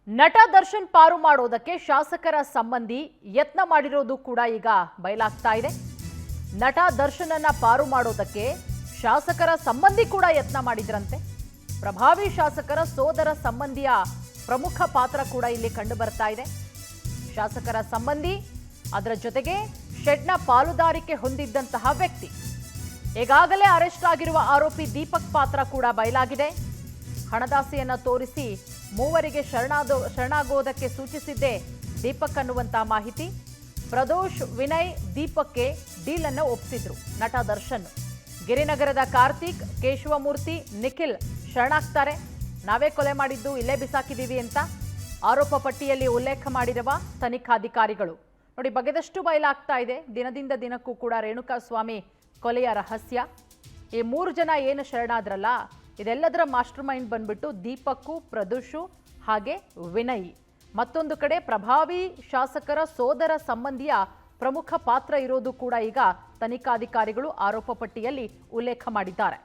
ನಟ ದರ್ಶನ್ ಪಾರು ಮಾಡೋದಕ್ಕೆ ಶಾಸಕರ ಸಂಬಂಧಿ ಯತ್ನ ಮಾಡಿರೋದು ಕೂಡ ಈಗ ಬಯಲಾಗ್ತಾ ಇದೆ. ನಟ ದರ್ಶನನ್ನ ಪಾರು ಮಾಡೋದಕ್ಕೆ ಶಾಸಕರ ಸಂಬಂಧಿ ಕೂಡ ಯತ್ನ ಮಾಡಿದ್ರಂತೆ. ಪ್ರಭಾವಿ ಶಾಸಕರ ಸೋದರ ಸಂಬಂಧಿಯ ಪ್ರಮುಖ ಪಾತ್ರ ಕೂಡ ಇಲ್ಲಿ ಕಂಡು ಬರ್ತಾ ಇದೆ. ಶಾಸಕರ ಸಂಬಂಧಿ, ಅದರ ಜೊತೆಗೆ ಶೆಡ್ನ ಪಾಲುದಾರಿಕೆ ಹೊಂದಿದ್ದಂತಹ ವ್ಯಕ್ತಿ. ಈಗಾಗಲೇ ಅರೆಸ್ಟ್ ಆಗಿರುವ ಆರೋಪಿ ದೀಪಕ್ ಪಾತ್ರ ಕೂಡ ಬಯಲಾಗಿದೆ. ಹಣದಾಸೆಯನ್ನ ತೋರಿಸಿ ಮೂವರಿಗೆ ಶರಣಾಗೋದಕ್ಕೆ ಸೂಚಿಸಿದ್ದೇ ದೀಪಕ್ ಅನ್ನುವಂತ ಮಾಹಿತಿ. ಪ್ರದೋಷ್, ವಿನಯ್, ದೀಪಕ್ಗೆ ಡೀಲ್ ಅನ್ನು ಒಪ್ಪಿಸಿದ್ರು ನಟ ದರ್ಶನ್. ಗಿರಿನಗರದ ಕಾರ್ತಿಕ್, ಕೇಶವಮೂರ್ತಿ, ನಿಖಿಲ್ ಶರಣಾಗ್ತಾರೆ. ನಾವೇ ಕೊಲೆ ಮಾಡಿದ್ದು, ಇಲ್ಲೇ ಬಿಸಾಕಿದೀವಿ ಅಂತ ಆರೋಪ ಪಟ್ಟಿಯಲ್ಲಿ ಉಲ್ಲೇಖ ಮಾಡಿರುವ ತನಿಖಾಧಿಕಾರಿಗಳು. ನೋಡಿ, ಬಗೆದಷ್ಟು ಬಯಲಾಗ್ತಾ ಇದೆ. ದಿನದಿಂದ ದಿನಕ್ಕೂ ಕೂಡ ರೇಣುಕಾಸ್ವಾಮಿ ಕೊಲೆಯ ರಹಸ್ಯ. ಈ 3 ಜನ ಏನು ಶರಣಾದ್ರಲ್ಲ, ಇದೆಲ್ಲದರ ಮಾಸ್ಟರ್ ಮೈಂಡ್ ಬಂದ್ಬಿಟ್ಟು ದೀಪಕ್ಕು, ಪ್ರದೋಷು ಹಾಗೆ ವಿನಯ್. ಮತ್ತೊಂದು ಕಡೆ ಪ್ರಭಾವಿ ಶಾಸಕರ ಸೋದರ ಸಂಬಂಧಿಯ ಪ್ರಮುಖ ಪಾತ್ರ ಇರೋದು ಕೂಡ ಈಗ ತನಿಖಾಧಿಕಾರಿಗಳು ಆರೋಪ ಪಟ್ಟಿಯಲ್ಲಿ ಉಲ್ಲೇಖ ಮಾಡಿದ್ದಾರೆ.